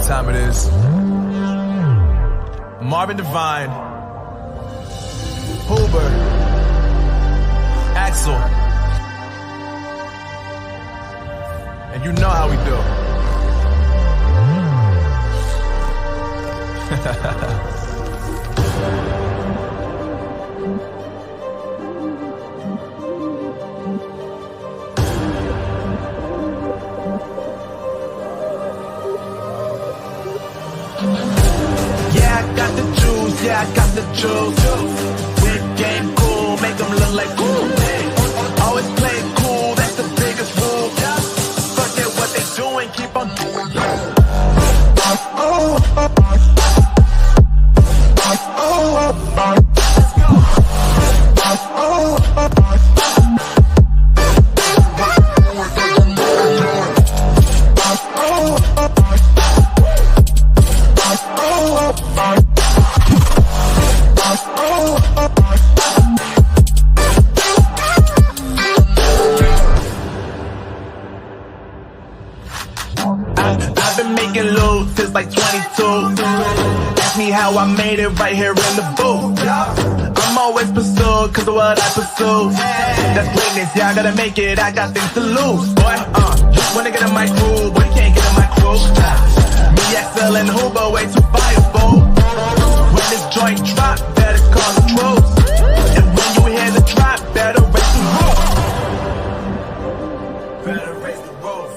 what time it is. Marvin Devine, Huber, Axel, and you know how we do. Yeah, I got the juice. Whip game cool, make them look like cool. Always play it cool, that's the biggest rule. Forget what they doing, keep on doing. I've been making loot since like 22. Ask me how I made it right here in the booth. I'm always pursued cause of what I pursue. That's greatness, yeah, I gotta make it, I got things to lose. Boy, just wanna get in my crew, but you can't get in my crew. Me, XL, and Huber, way too fireable. When this joint drop, better call the troops. And when you hear the drop, better raise the roof. Better raise the roof.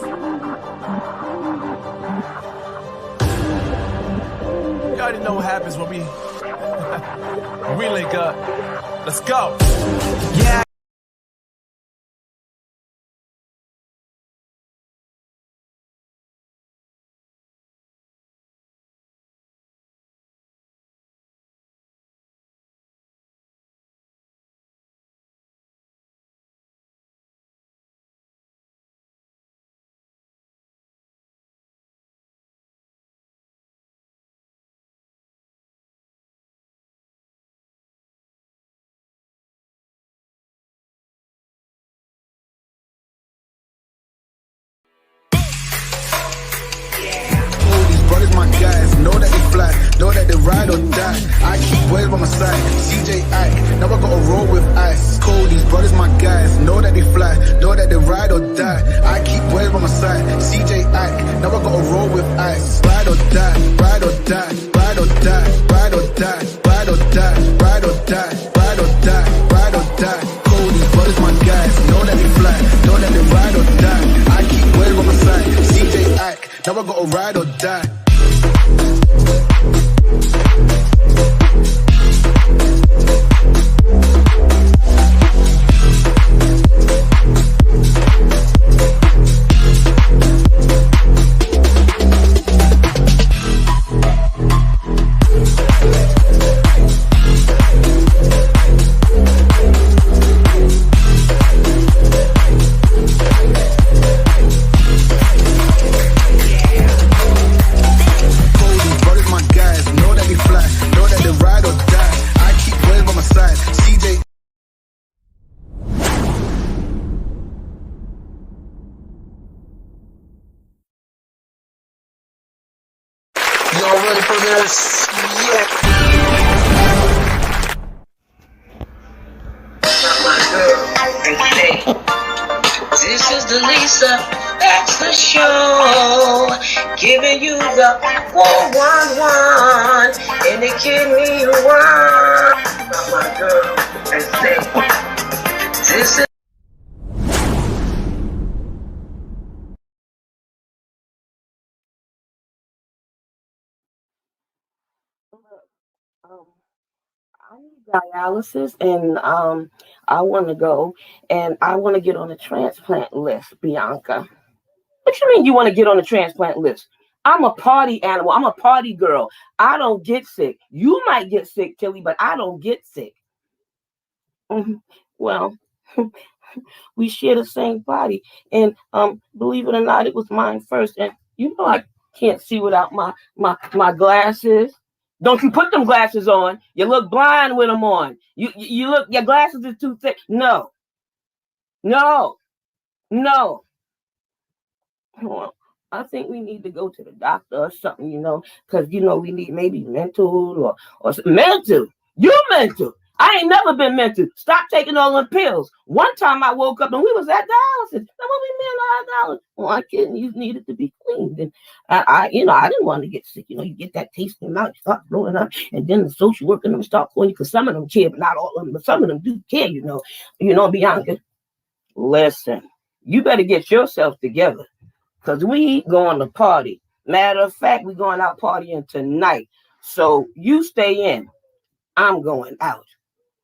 You already know what happens when we link up. Let's go. Yeah. My guys know that they fly, know that they ride or die. I keep waves by my side, CJ Ike, now I gotta roll with ice. Cody's brothers, my guys know that they fly, know that they ride or die. I keep waves by my side, CJ Ike, now I gotta roll with ice. Ride or die, ride or die, ride or die, ride or die, ride or die, ride or die, ride or die, ride or die. Cody's brothers, my guys know that they fly, know that they ride or die. I keep waves by my side, CJ Ike, now I gotta ride or die. Y'all ready for this? Yeah. This is the Lisa Baxter Show, giving you the 411 and the kid me one. Not my girl, and say, this is. I need dialysis, and I want to go, and I want to get on the transplant list, Bianca. What you mean you want to get on the transplant list? I'm a party animal. I'm a party girl. I don't get sick. You might get sick, Tilly, but I don't get sick. Well, we share the same body, and believe it or not, it was mine first. And you know I can't see without my glasses. Don't you put them glasses on? You look blind with them on. You look, your glasses are too thick. No. I think we need to go to the doctor or something, because we need maybe mental or mental. You mental. I ain't never been mental. Stop taking all them pills. One time I woke up and we was at dialysis. Now what we mean at dialysis? Well, my kidneys needed to be cleaned, and I didn't want to get sick. You get that taste in your mouth, you start blowing up, and then the social worker them start calling you because some of them care, but not all of them. But some of them do care. Bianca. Listen, you better get yourself together. Because we going to party. Matter of fact, we going out partying tonight. So you stay in. I'm going out.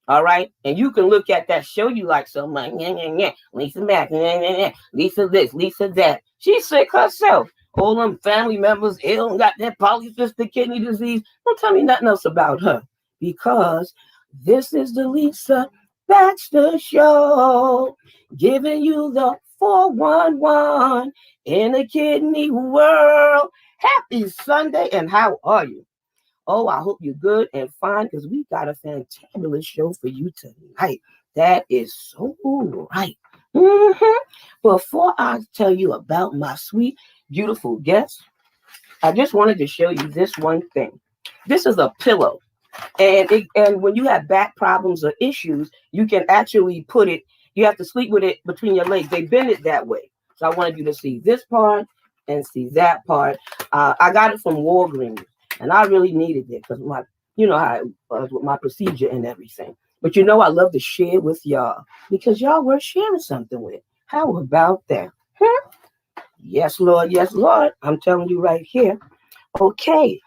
All right? And you can look at that show you like so much. Lisa Baxter. Lisa this, Lisa that. She's sick herself. All them family members ill and got that polycystic kidney disease. Don't tell me nothing else about her. Because this is the Lisa Baxter Show. Giving you the 411 in the kidney world. Happy Sunday, and how are you? Oh, I hope you're good and fine because we got a fantabulous show for you tonight. That is so right. Before I tell you about my sweet, beautiful guest, I just wanted to show you this one thing. This is a pillow. And when you have back problems or issues, you can actually put it, you have to sleep with it between your legs. They bend it that way. So I wanted you to see this part and see that part. I got it from Walgreens, and I really needed it because how it was with my procedure and everything. But I love to share with y'all because y'all were sharing something with. How about that? Yes, Lord. Yes, Lord. I'm telling you right here. Okay.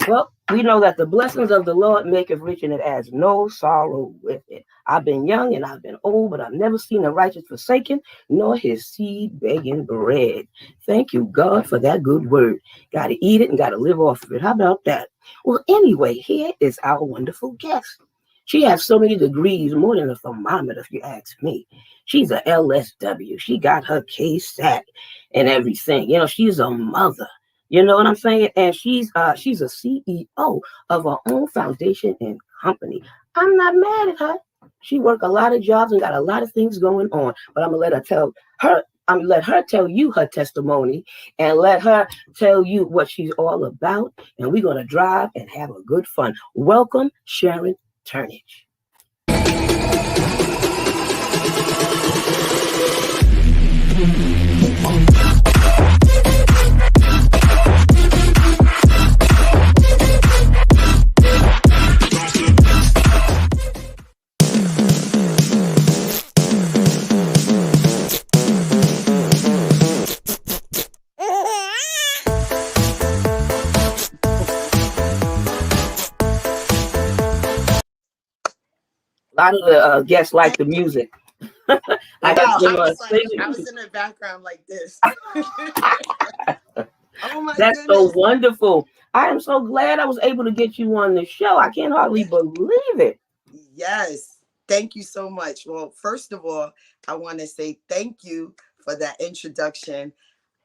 Well, we know that the blessings of the Lord maketh rich and it adds no sorrow with it. I've been young and I've been old, but I've never seen the righteous forsaken, nor his seed begging bread. Thank you, God, for that good word. Got to eat it and got to live off of it. How about that? Well, anyway, here is our wonderful guest. She has so many degrees, more than a thermometer, if you ask me. She's a LSW. She got her KSAT and everything. She's a mother. You know what I'm saying? And she's a CEO of her own foundation and company. I'm not mad at her. She worked a lot of jobs and got a lot of things going on. But I'm gonna let her tell you her testimony and let her tell you what she's all about. And we're gonna drive and have a good fun. Welcome, Sharon Turnage. A lot of the guests like the music. I was in the background like this. Oh my That's goodness. so wonderful. I am so glad I was able to get you on the show. I can't hardly believe it. Yes. Thank you so much. Well, first of all, I want to say thank you for that introduction.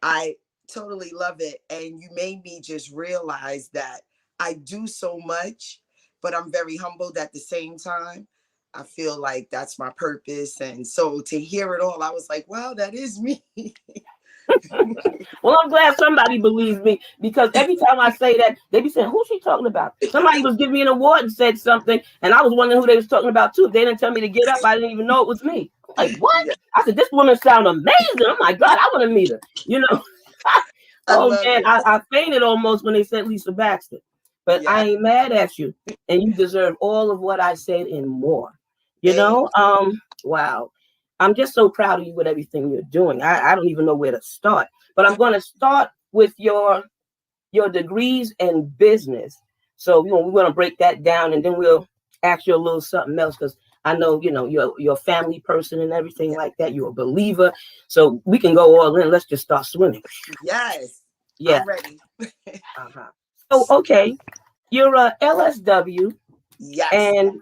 I totally love it. And you made me just realize that I do so much, but I'm very humbled at the same time. I feel like that's my purpose. And so to hear it all, I was like, wow, that is me. Well, I'm glad somebody believes me because every time I say that, they be saying, who's she talking about? Somebody was giving me an award and said something, and I was wondering who they was talking about too. If they didn't tell me to get up, I didn't even know it was me. I'm like, what? Yeah. I said, this woman sounds amazing. Oh my God, I want to meet her. Oh man, I fainted almost when they said Lisa Baxter. But yeah. I ain't mad at you, and you deserve all of what I said and more. Wow. I'm just so proud of you with everything you're doing. I don't even know where to start, but I'm going to start with your degrees in business. So we're going to break that down, and then we'll ask you a little something else because I know you're a family person and everything like that. You're a believer, so we can go all in. Let's just start swimming. Yes. Yeah. I'm ready. So okay, you're a LSW. Yes. And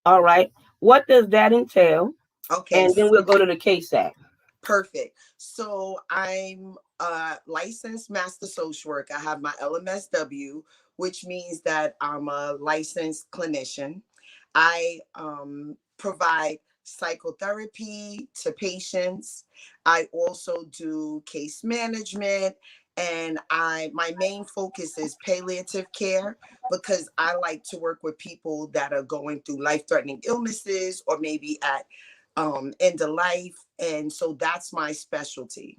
all right. What does that entail? Okay. And then we'll go to the KSAC. Perfect. So I'm a licensed master social worker. I have my LMSW, which means that I'm a licensed clinician. I provide psychotherapy to patients. I also do case management, and my main focus is palliative care, because I like to work with people that are going through life-threatening illnesses or maybe at end of life. And so that's my specialty.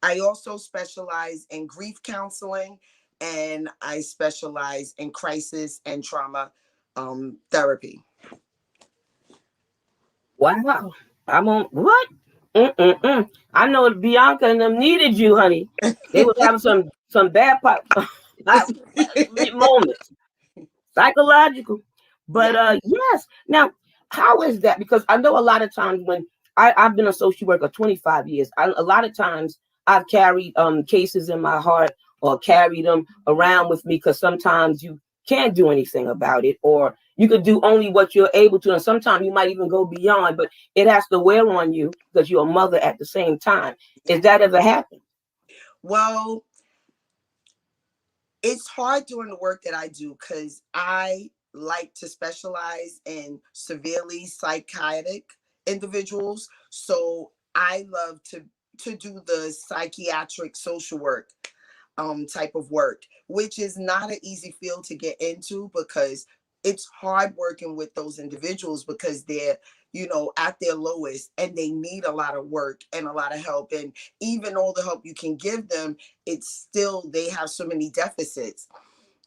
I also specialize in grief counseling, and I specialize in crisis and trauma therapy. Wow. I'm on what? Mm-mm-mm. I know Bianca and them needed you, honey. They was having some bad not moments, psychological. But Yeah. yes. Now, how is that? Because I know a lot of times when I've been a social worker 25 years, a lot of times I've carried cases in my heart or carried them around with me because sometimes you can't do anything about it, or you could do only what you're able to, and sometimes you might even go beyond, but it has to wear on you because you're a mother at the same time. Is that ever happened? Well, it's hard doing the work that I do because I like to specialize in severely psychotic individuals. So I love to do the psychiatric social work type of work, which is not an easy field to get into, because it's hard working with those individuals because they're, at their lowest, and they need a lot of work and a lot of help. And even all the help you can give them, it's still, they have so many deficits.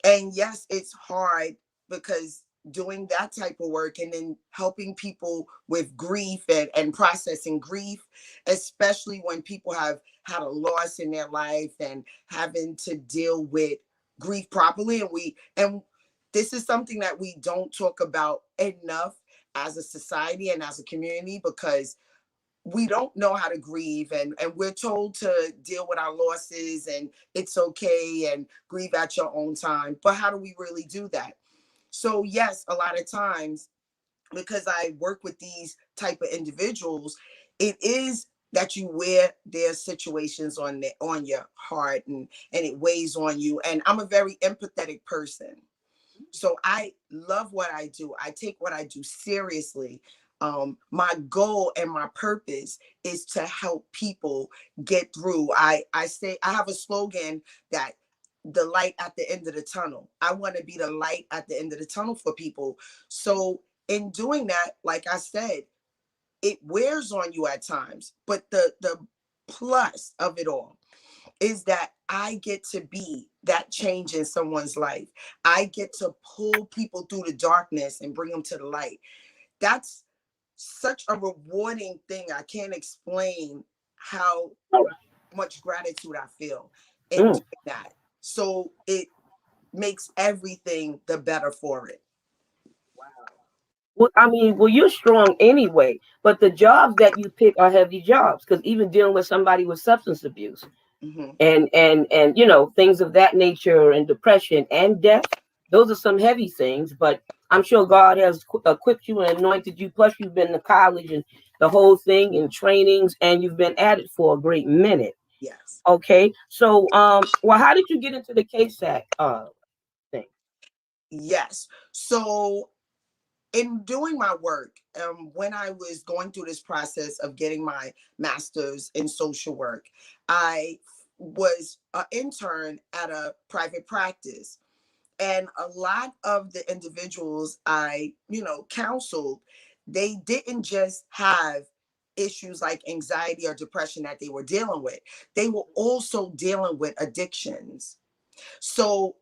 And yes, it's hard because doing that type of work and then helping people with grief and processing grief, especially when people have had a loss in their life and having to deal with grief properly. And this is something that we don't talk about enough as a society and as a community, because we don't know how to grieve, and we're told to deal with our losses and it's okay and grieve at your own time. But how do we really do that? So yes, a lot of times, because I work with these type of individuals, it is that you wear their situations on your heart, and it weighs on you. And I'm a very empathetic person. So I love what I do. I take what I do seriously. My goal and my purpose is to help people get through. I say, I have a slogan that the light at the end of the tunnel. I want to be the light at the end of the tunnel for people. So in doing that, like I said, it wears on you at times, but the plus of it all is that I get to be that change in someone's life. I get to pull people through the darkness and bring them to the light. That's such a rewarding thing. I can't explain how much gratitude I feel in Mm. doing that. So it makes everything the better for it. Well, I mean, well, you're strong anyway, but the jobs that you pick are heavy jobs because even dealing with somebody with substance abuse Hmm. and things of that nature and depression and death, those are some heavy things. But I'm sure God has equipped you and anointed you. Plus, you've been to college and the whole thing and trainings, and you've been at it for a great minute. Yes. Okay, so well, how did you get into the KSAC thing? Yes. So in doing my work, when I was going through this process of getting my master's in social work, I was an intern at a private practice. And a lot of the individuals I, counseled, they didn't just have issues like anxiety or depression that they were dealing with. They were also dealing with addictions. So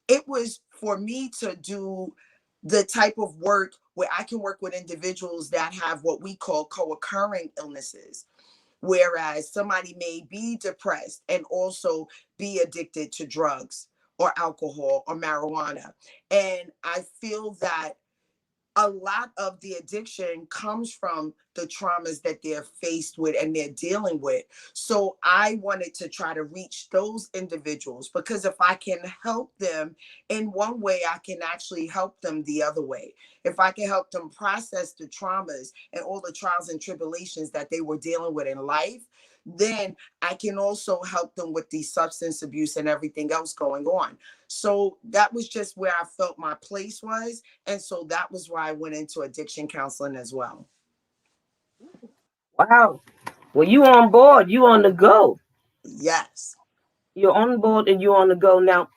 it was for me to do the type of work where I can work with individuals that have what we call co-occurring illnesses, whereas somebody may be depressed and also be addicted to drugs or alcohol or marijuana. And I feel that a lot of the addiction comes from the traumas that they're faced with and they're dealing with. So I wanted to try to reach those individuals, because if I can help them in one way, I can actually help them the other way. If I can help them process the traumas and all the trials and tribulations that they were dealing with in life, then I can also help them with the substance abuse and everything else going on. So that was just where I felt my place was. And so that was why I went into addiction counseling as well. Wow. Well, you on board. You on the go. Yes. You're on board and you're on the go now.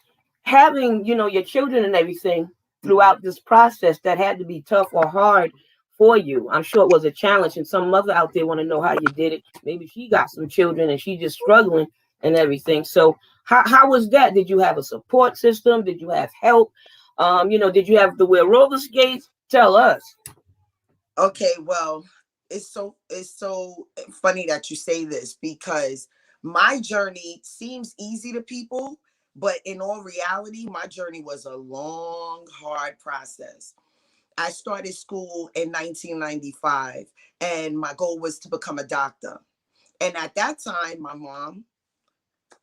Having your children and everything Mhm. throughout this process that had to be tough or hard for you. I'm sure it was a challenge, and some mother out there want to know how you did it. Maybe she got some children and she just struggling and everything. So how was that? Did you have a support system? Did you have help? Did you have to wear roller skates? Tell us. Okay, well, it's so funny that you say this because my journey seems easy to people, but in all reality, my journey was a long, hard process. I started school in 1995 and my goal was to become a doctor. And at that time, my mom,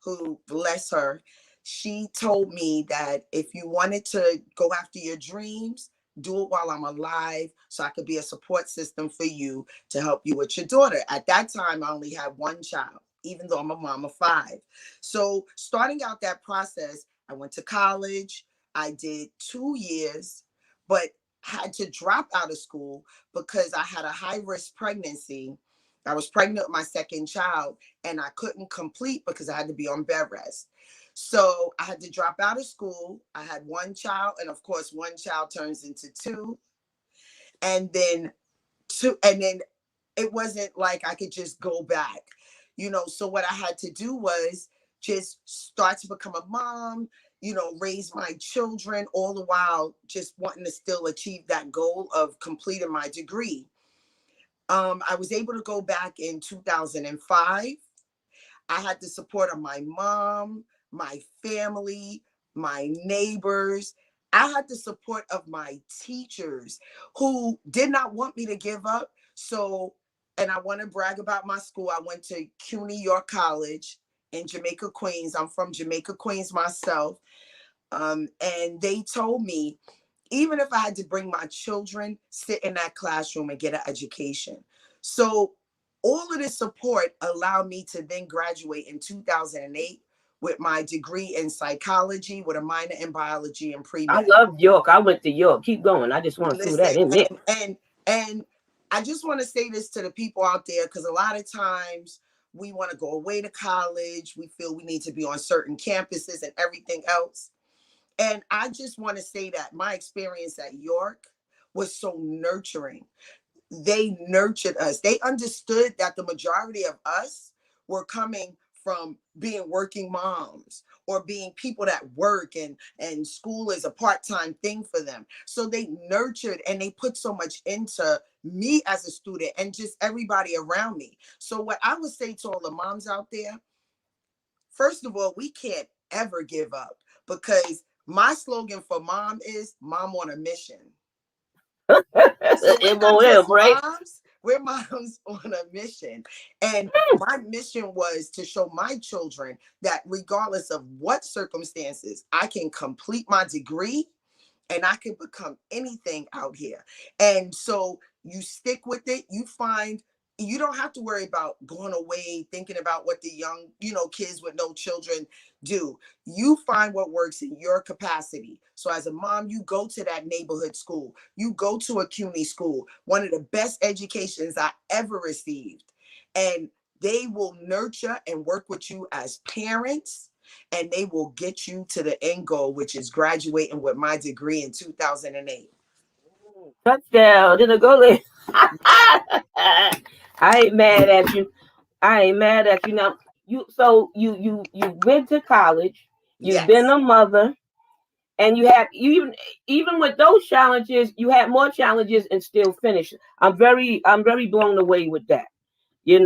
who bless her, she told me that if you wanted to go after your dreams, do it while I'm alive so I could be a support system for you to help you with your daughter. At that time, I only had one child, even though I'm a mom of five. So, starting out that process, I went to college. I did 2 years, but had to drop out of school because I had a high risk pregnancy. I was pregnant with my second child and I couldn't complete because I had to be on bed rest. So I had to drop out of school. I had one child, and of course, one child turns into two, and then two, and then it wasn't like I could just go back, So what I had to do was just start to become a mom, raise my children, all the while just wanting to still achieve that goal of completing my degree. I was able to go back in 2005. I had the support of my mom, my family, my neighbors. I had the support of my teachers who did not want me to give up. So, and I want to brag about my school. I went to CUNY York College in Jamaica, Queens. I'm from Jamaica, Queens myself. And they told me, even if I had to bring my children, sit in that classroom and get an education. So all of this support allowed me to then graduate in 2008 with my degree in psychology with a minor in biology and I pre-med. love York. I went to York. Keep going. I just want to throw Listen, that in there. and I just want to say this to the people out there because a lot of times we want to go away to college. We feel we need to be on certain campuses and everything else. And I just want to say that my experience at York was so nurturing. They nurtured us. They understood that the majority of us were coming from being working moms or being people that work and school is a part-time thing for them. So they nurtured and they put so much into me as a student and just everybody around me. So what I would say to all the moms out there, first of all, we can't ever give up because my slogan for mom is mom on a mission. So we're not MOM, just right? moms, we're moms on a mission. And my mission was to show my children that regardless of what circumstances, I can complete my degree and I can become anything out here. And so you stick with it, you find you don't have to worry about going away thinking about what the young, kids with no children do. You find what works in your capacity. So as a mom, you go to that neighborhood school, you go to a CUNY school, one of the best educations I ever received. And they will nurture and work with you as parents and they will get you to the end goal, which is graduating with my degree in 2008. Touchdown. Didn't go there. Yes, I ain't mad at you. I ain't mad at you now. You went to college. You've been yes, a mother, and you even with those challenges, you had more challenges and still finished. I'm very blown away with that. You've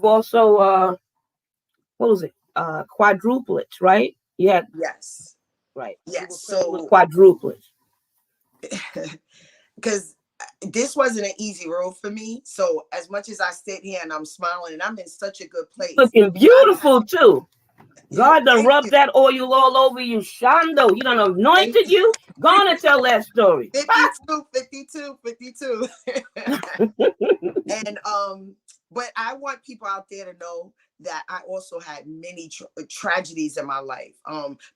also what was it? Quadruplets, right? You had yes, right. You were yes. pregnant with So, quadruplets. because this wasn't an easy road for me. So, as much as I sit here and I'm smiling and I'm in such a good place, Looking I got, beautiful too. God done thank rubbed you, that oil all over you, Shando. He done thank anointed you. you. Go on and tell that story. 52, 52, 52. And but I want people out there to know that I also had many tragedies in my life.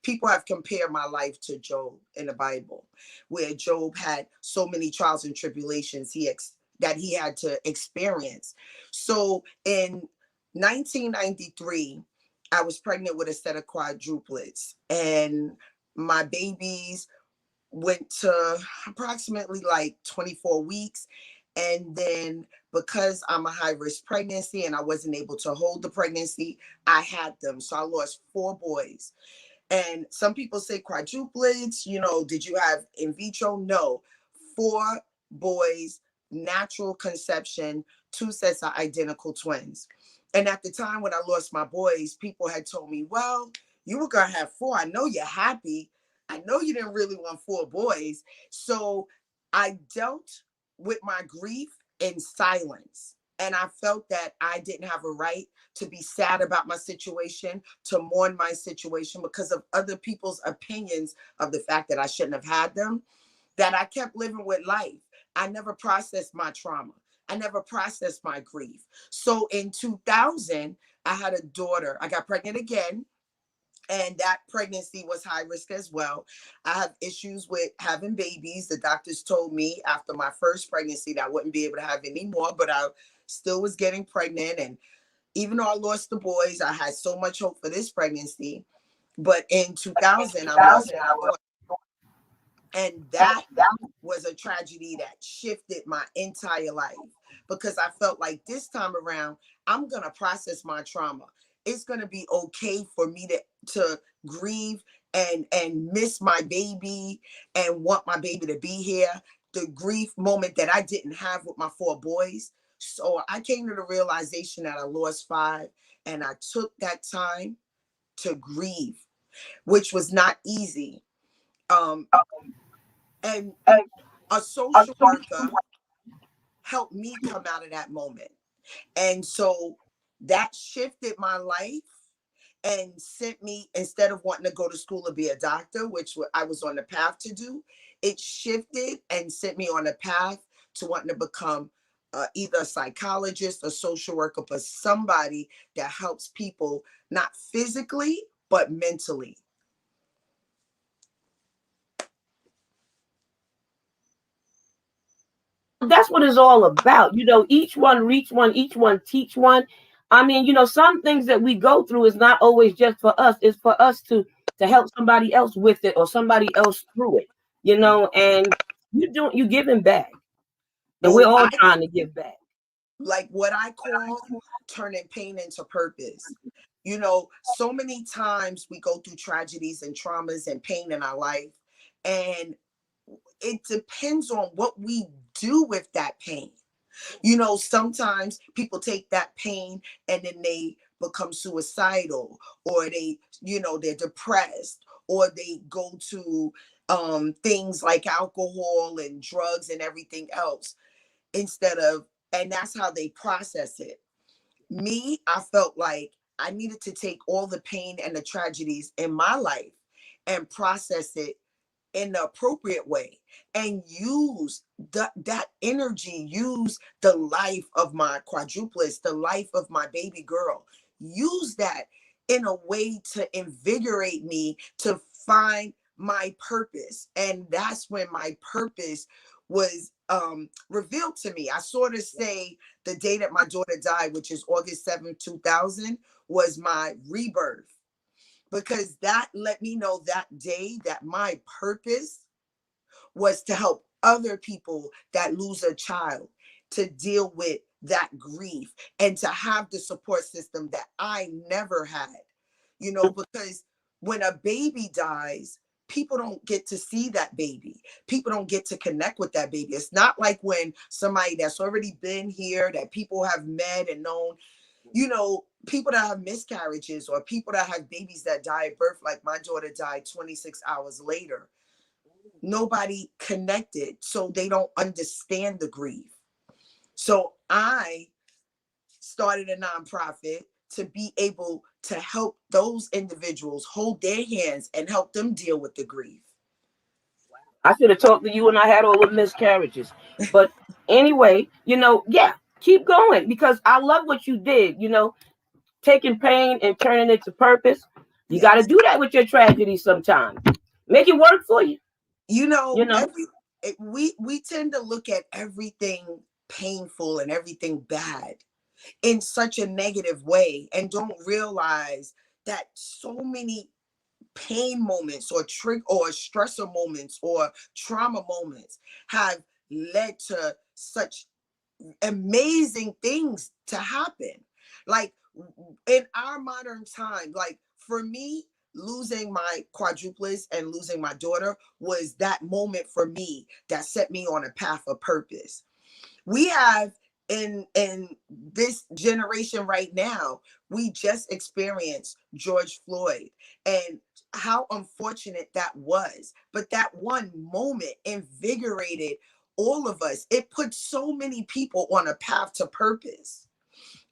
People have compared my life to Job in the Bible, where Job had so many trials and tribulations. that he had to experience. So in 1993, I was pregnant with a set of quadruplets, and my babies went to approximately like 24 weeks. And then because I'm a high risk pregnancy and I wasn't able to hold the pregnancy, I had them. So I lost 4 boys. And some people say quadruplets, did you have in vitro? No. 4 boys, natural conception, 2 sets of identical twins. And at the time when I lost my boys, people had told me, well, you were going to have 4. I know you're happy. I know you didn't really want 4 boys. So I dealt with my grief in silence. And I felt that I didn't have a right to be sad about my situation, to mourn my situation because of other people's opinions of the fact that I shouldn't have had them, that I kept living with life. I never processed my trauma. I never processed my grief. So in 2000, I had a daughter. I got pregnant again. And that pregnancy was high risk as well. I have issues with having babies. The doctors told me after my first pregnancy that I wouldn't be able to have any more, but I still was getting pregnant. And even though I lost the boys, I had so much hope for this pregnancy. But in 2000, I lost my daughter. And that was a tragedy that shifted my entire life, because I felt like this time around, I'm going to process my trauma. It's going to be okay for me to grieve and miss my baby and want my baby to be here. The grief moment that I didn't have with my 4 boys. So I came to the realization that I lost 5, and I took that time to grieve, which was not easy. And a social worker helped me come out of that moment. And so that shifted my life and sent me, instead of wanting to go to school to be a doctor, which I was on the path to do, it shifted and sent me on a path to wanting to become either a psychologist, a social worker, but somebody that helps people not physically, but mentally. That's what it's all about. Each one reach one, each one teach one. I mean, some things that we go through is not always just for us. It's for us to help somebody else with it or somebody else through it, and you giving back. And we're all trying to give back. Like what I call turning pain into purpose. So many times we go through tragedies and traumas and pain in our life, and it depends on what we do with that pain. Sometimes people take that pain and then they become suicidal, or they're depressed, or they go to things like alcohol and drugs and everything else and that's how they process it. Me, I felt like I needed to take all the pain and the tragedies in my life and process it in the appropriate way, and use that energy, use the life of my quadruplets, the life of my baby girl, use that in a way to invigorate me to find my purpose. And that's when my purpose was revealed to me. I sort of say the day that my daughter died, which is August 7th, 2000, was my rebirth, because that let me know that day that my purpose was to help other people that lose a child to deal with that grief and to have the support system that I never had, because when a baby dies, people don't get to see that baby. People don't get to connect with that baby. It's not like when somebody that's already been here, that people have met and known, people that have miscarriages or people that have babies that die at birth, like my daughter died 26 hours later. Nobody connected, so they don't understand the grief. So I started a nonprofit to be able to help those individuals hold their hands and help them deal with the grief. I should have talked to you when I had all the miscarriages. But anyway, keep going, because I love what you did, taking pain and turning it to purpose. You got to do that with your tragedy sometimes. Make it work for you. We tend to look at everything painful and everything bad in such a negative way, and don't realize that so many pain moments or stressor moments or trauma moments have led to such amazing things to happen. Like in our modern time, like for me, losing my quadruplets and losing my daughter was that moment for me that set me on a path of purpose. We have in this generation right now, we just experienced George Floyd and how unfortunate that was. But that one moment invigorated all of us. It put so many people on a path to purpose.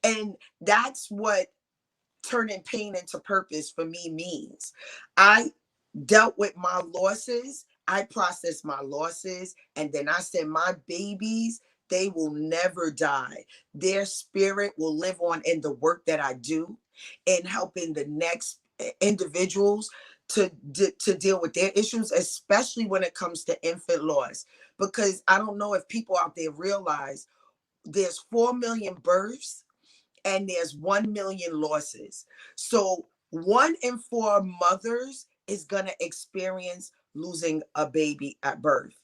And that's what turning pain into purpose for me means. I dealt with my losses. I processed my losses. And then I said, my babies, they will never die. Their spirit will live on in the work that I do, in helping the next individuals to deal with their issues, especially when it comes to infant loss. Because I don't know if people out there realize there's 4 million births and there's 1 million losses. So 1 in 4 mothers is going to experience losing a baby at birth,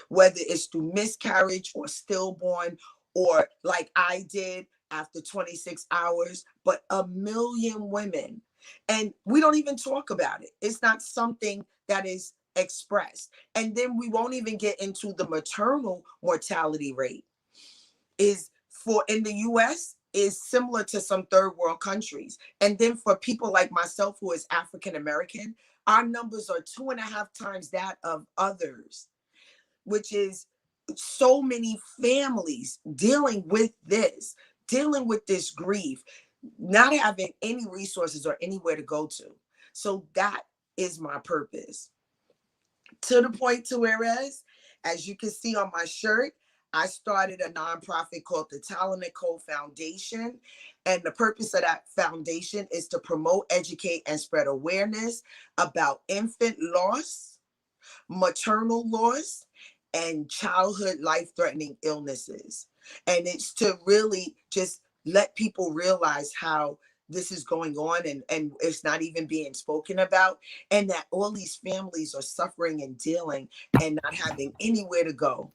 whether it's through miscarriage or stillborn, or like I did after 26 hours, but 1 million women. And we don't even talk about it. It's not something that is expressed. And then we won't even get into the maternal mortality rate is for in the US is similar to some third world countries. And then for people like myself, who is African American, our numbers are 2.5 times that of others, which is so many families dealing with this grief, not having any resources or anywhere to go to. So that is my purpose. To the point to whereas, as you can see on my shirt, I started a nonprofit called the Talent & Co Foundation. And the purpose of that foundation is to promote, educate, and spread awareness about infant loss, maternal loss, and childhood life-threatening illnesses. And it's to really just let people realize how this is going on, and it's not even being spoken about, and that all these families are suffering and dealing and not having anywhere to go.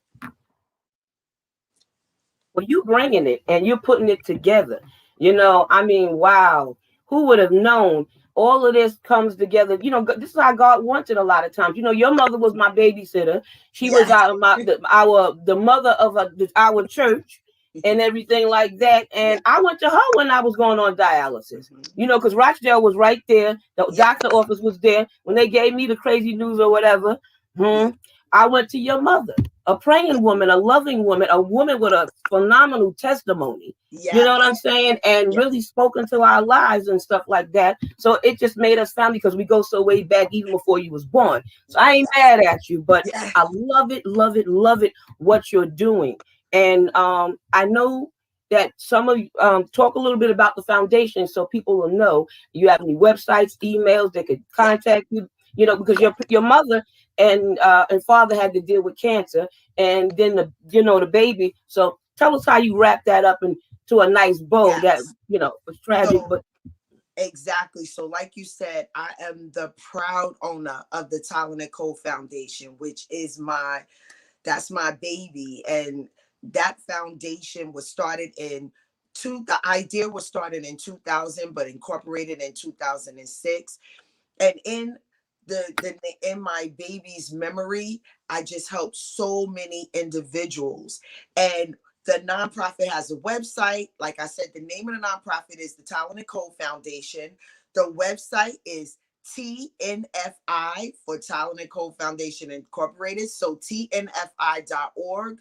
Well, you bringing it and you're putting it together. I mean, wow. Who would have known all of this comes together? This is how God wants it a lot of times. Your mother was my babysitter. She was Yes. the mother of our church and everything like that. And I went to her when I was going on dialysis, because Rochdale was right there. The doctor office was there. When they gave me the crazy news or whatever, I went to your mother, a praying woman, a loving woman, a woman with a phenomenal testimony. Yes. You know what I'm saying? And really spoke into our lives and stuff like that. So it just made us family because we go so way back even before you was born. So I ain't mad at you, but I love it, what you're doing. And I know that some of you talk a little bit about the foundation so people will know. You have any websites, emails they could contact you, because your mother and father had to deal with cancer, and then the baby. So tell us how you wrap that up into a nice bow that was tragic, but exactly. So like you said, I am the proud owner of the Talent & Co Foundation, which is that's my baby. And that foundation was started the idea was started in 2000, but incorporated in 2006. And in in my baby's memory, I just helped so many individuals. And the nonprofit has a website. Like I said, the name of the nonprofit is the Talent & Co Foundation. The website is TNFI for Talent & Co Foundation Incorporated. So TNFI.org.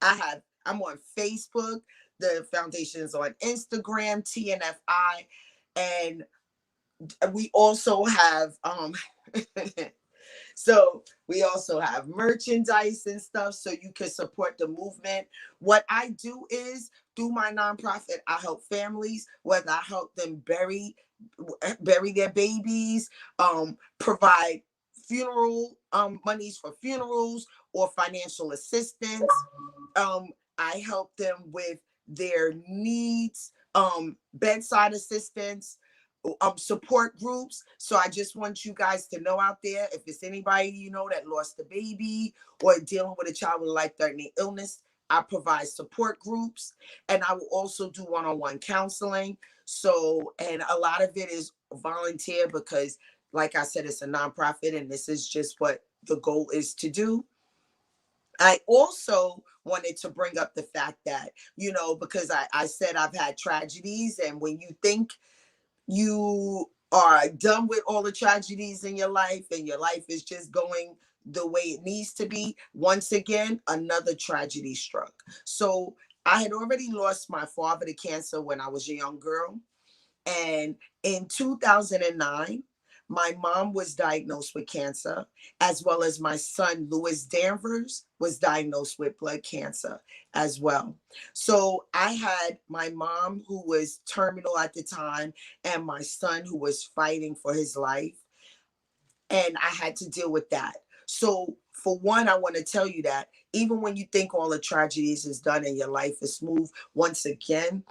I'm on Facebook. The foundation is on Instagram, TNFI. And we also have so we also have merchandise and stuff so you can support the movement. What I do is, through my nonprofit, I help families, whether I help them bury their babies, provide funeral monies for funerals, or financial assistance. I help them with their needs, bedside assistance, support groups. So I just want you guys to know out there, if it's anybody you know that lost a baby or dealing with a child with a life-threatening illness, I provide support groups, and I will also do one-on-one counseling. So, and a lot of it is volunteer because, like I said, it's a nonprofit, and this is just what the goal is to do. I also wanted to bring up the fact that, because I said I've had tragedies, and when you think you are done with all the tragedies in your life and your life is just going the way it needs to be, once again, another tragedy struck. So I had already lost my father to cancer when I was a young girl. And in 2009, my mom was diagnosed with cancer, as well as my son, Lewis Danvers, was diagnosed with blood cancer as well. So I had my mom, who was terminal at the time, and my son, who was fighting for his life. And I had to deal with that. So, for one, I want to tell you that even when you think all the tragedies is done and your life is smooth, once again,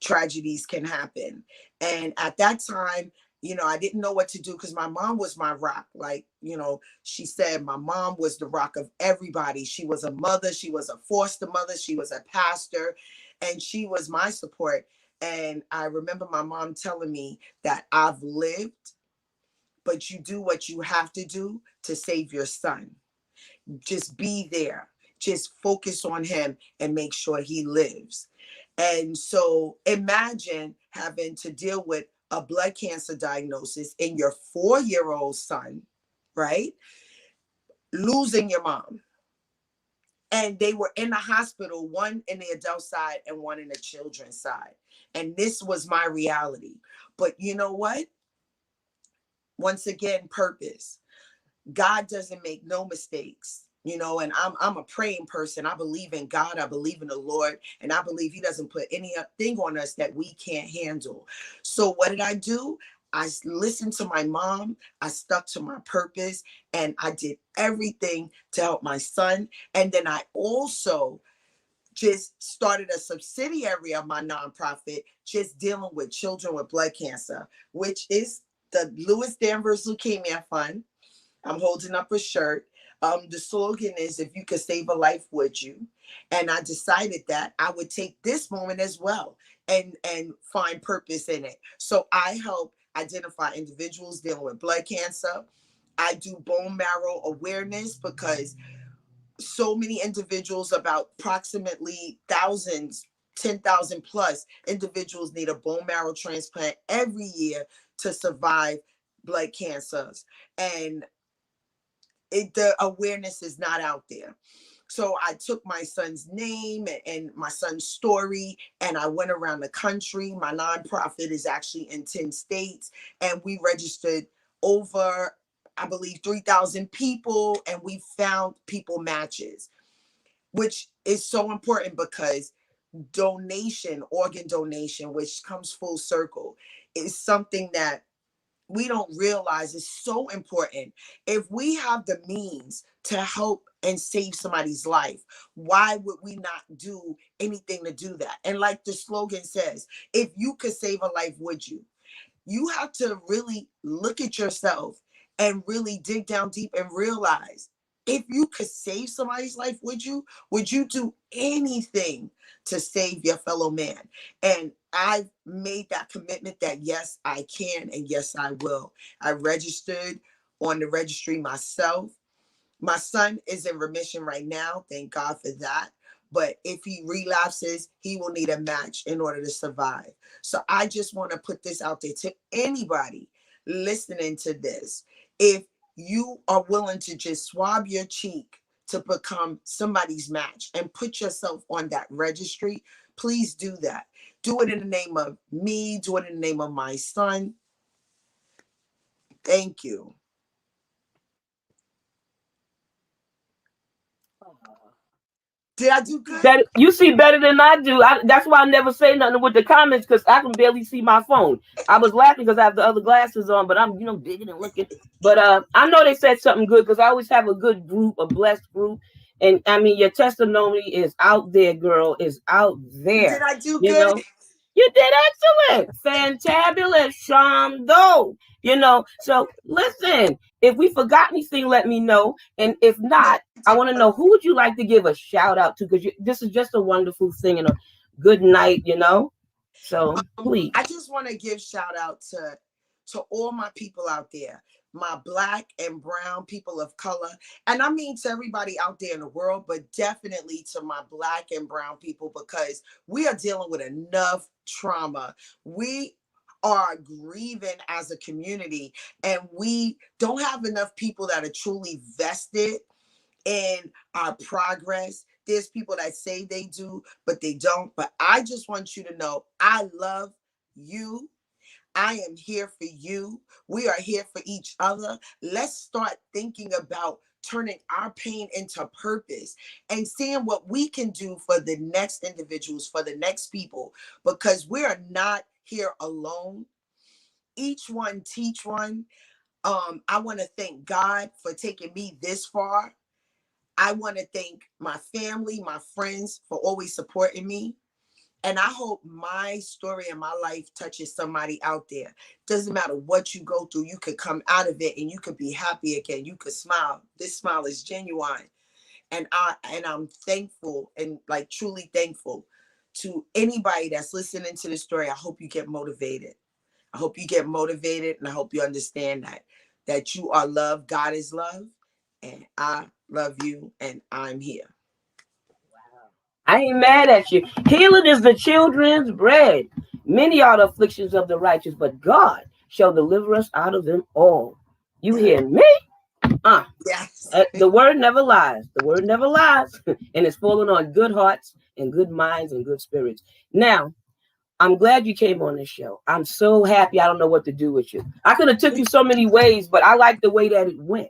tragedies can happen. And at that time, I didn't know what to do because my mom was my rock. Like, she said my mom was the rock of everybody. She was a mother. She was a foster mother. She was a pastor, and she was my support. And I remember my mom telling me that I've lived, but you do what you have to do to save your son. Just be there. Just focus on him and make sure he lives. And so imagine having to deal with a blood cancer diagnosis in your 4-year-old son, right? Losing your mom. And they were in the hospital, one in the adult side and one in the children's side. And this was my reality. But you know what? Once again, purpose. God doesn't make no mistakes. And I'm a praying person. I believe in God. I believe in the Lord. And I believe he doesn't put anything on us that we can't handle. So what did I do? I listened to my mom. I stuck to my purpose, and I did everything to help my son. And then I also just started a subsidiary of my nonprofit, just dealing with children with blood cancer, which is the Lewis Danvers Leukemia Fund. I'm holding up a shirt. The slogan is, if you could save a life, would you? And I decided that I would take this moment as well and find purpose in it. So I help identify individuals dealing with blood cancer. I do bone marrow awareness because so many individuals, about approximately thousands, 10,000 plus individuals, need a bone marrow transplant every year to survive blood cancers. And the awareness is not out there. So I took my son's name and my son's story, and I went around the country. My nonprofit is actually in 10 states, and we registered over, I believe, 3,000 people, and we found people matches, which is so important because organ donation, which comes full circle, is something that we don't realize is so important. If we have the means to help and save somebody's life, why would we not do anything to do that? And like the slogan says, if you could save a life, would you? You have to really look at yourself and really dig down deep and realize, if you could save somebody's life, would you? Would you do anything to save your fellow man? And I've made that commitment that yes, I can, and yes, I will. I registered on the registry myself. My son is in remission right now. Thank God for that. But if he relapses, he will need a match in order to survive. So I just want to put this out there to anybody listening to this. If you are willing to just swab your cheek to become somebody's match and put yourself on that registry, please do that. Do it in the name of me. Do it in the name of my son. Thank you. Did I do good? That you see better than I do. That's why I never say nothing with the comments, because I can barely see my phone. I was laughing because I have the other glasses on, but I'm digging and looking. But I know they said something good, because I always have a good group, a blessed group. And I mean, your testimony is out there, girl, is out Did there. I do You good? know, you did excellent, fantabulous, Shando. So listen, if we forgot anything, let me know. And if No, not, I want to know, who would you like to give a shout out to? Because this is just a wonderful thing and a good night. So please. I just want to give shout out to all my people out there, my Black and brown people of color, and I mean to everybody out there in the world, but definitely to my Black and brown people, because we are dealing with enough trauma. We are grieving as a community, and we don't have enough people that are truly vested in our progress. There's people that say they do, but they don't. But I just want you to know, I love you. I am here for you. We are here for each other. Let's start thinking about turning our pain into purpose and seeing what we can do for the next individuals, for the next people, because we are not here alone. Each one teach one. I want to thank God for taking me this far. I want to thank my family, my friends for always supporting me. And I hope my story and my life touches somebody out there. Doesn't matter what you go through, you could come out of it and you could be happy again. You could smile. This smile is genuine. And I'm thankful, and like truly thankful to anybody that's listening to the story. I hope you get motivated. I hope you get motivated, and I hope you understand that you are loved. God is love, and I love you, and I'm here. I ain't mad at you. Healing is the children's bread. Many are the afflictions of the righteous, but God shall deliver us out of them all. You hear me? Yes. The word never lies. The word never lies. And it's falling on good hearts and good minds and good spirits. Now, I'm glad you came on this show. I'm so happy. I don't know what to do with you. I could have took you so many ways, but I like the way that it went.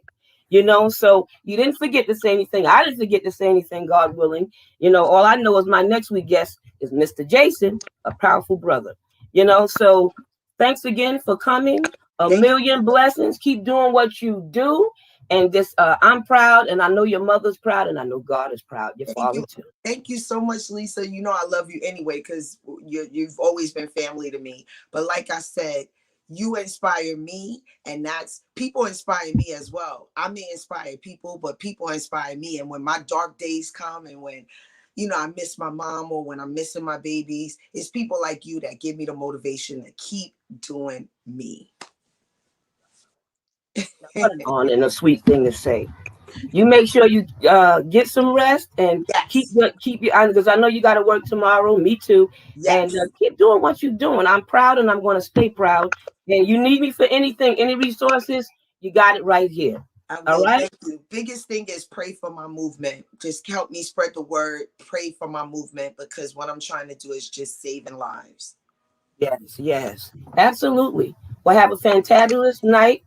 So you didn't forget to say anything. I didn't forget to say anything, God willing. All I know is my next week guest is Mr. Jason, a powerful brother. So thanks again for coming. A million blessings. Keep doing what you do. And this, I'm proud, and I know your mother's proud, and I know God is proud. Your father too. Thank you so much, Lisa. You know I love you anyway, because you've always been family to me. But like I said, you inspire me, and that's people inspire me as well. I may inspire people, but people inspire me. And when my dark days come, and when I miss my mom, or when I'm missing my babies, it's people like you that give me the motivation to keep doing me. On and a sweet thing to say. You make sure you get some rest and keep your because I know you got to work tomorrow. Me too. Yes. And keep doing what you're doing. I'm proud, and I'm going to stay proud. And you need me for anything, any resources, you got it right here. All right. Thank you. Biggest thing is pray for my movement. Just help me spread the word. Pray for my movement, because what I'm trying to do is just saving lives. Yes, absolutely. Well, have a fantabulous night.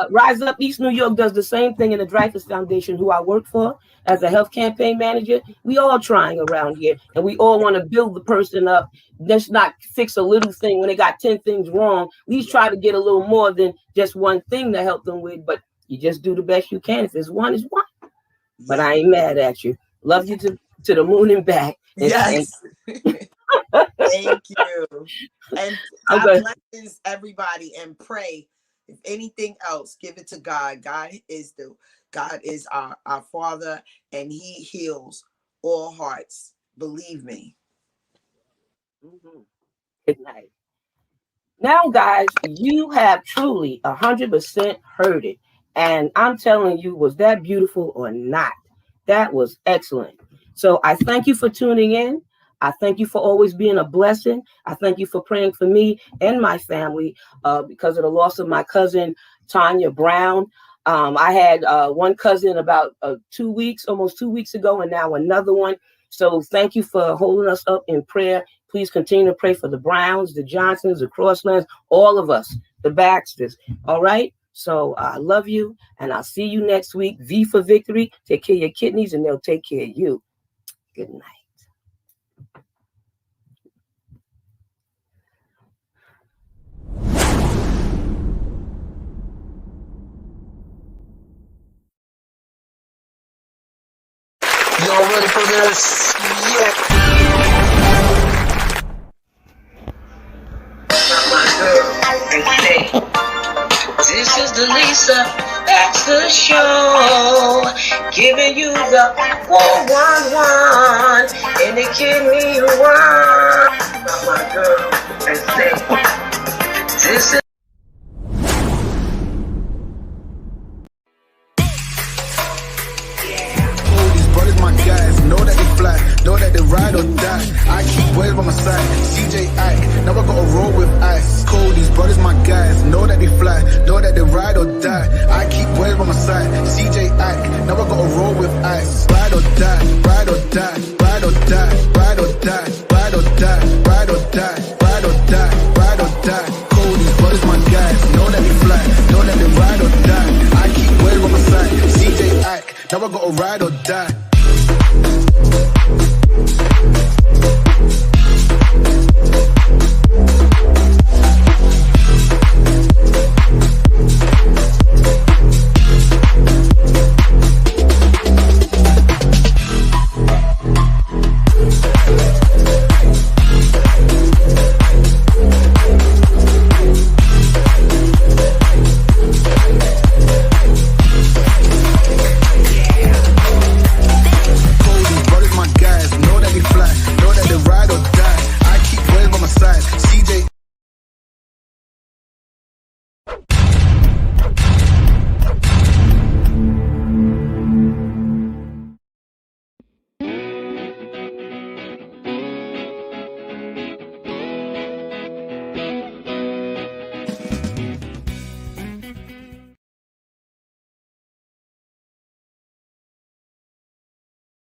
Rise Up East New York does the same thing in the Dreyfus Foundation, who I work for as a health campaign manager. We all trying around here, and we all want to build the person up. Let's not fix a little thing when they got 10 things wrong. We try to get a little more than just one thing to help them with, but you just do the best you can. If it's one, it's one. But I ain't mad at you. Love you to the moon and back. And yes. Thank you. And God blesses everybody, and pray. If anything else, give it to God. God is our Father, and He heals all hearts. Believe me. Good night. Now, guys, you have truly 100% heard it. And I'm telling you, was that beautiful or not? That was excellent. So I thank you for tuning in. I thank you for always being a blessing. I thank you for praying for me and my family because of the loss of my cousin, Tanya Brown. I had one cousin about almost 2 weeks ago, and now another one. So thank you for holding us up in prayer. Please continue to pray for the Browns, the Johnsons, the Crosslands, all of us, the Baxters. All right? So I love you, and I'll see you next week. V for victory. Take care of your kidneys, and they'll take care of you. Good night. Turnage. My girl, and say, this is the Lisa Baxter Show, giving you the 411 and the kidney one. My girl, and say, this is. Brothers, my guys, know that they fly, know that they ride or die. I keep boys by my side, CJ Ike, now I gotta roll with ice. Cody's brothers, my guys, know that they fly, know that they ride or die. I keep boys by my side, CJ Ike, now I gotta roll with ice. Ride or die, ride or die, ride or die, ride or die, ride or die, ride or die, ride or die, ride or die. Cody's brothers, my guys, know that they fly, know that they ride or die. I keep boys by my side, CJ Ike, now I gotta ride or die. Know that they fly, know that they ride or die. I keep boys by my side. CJ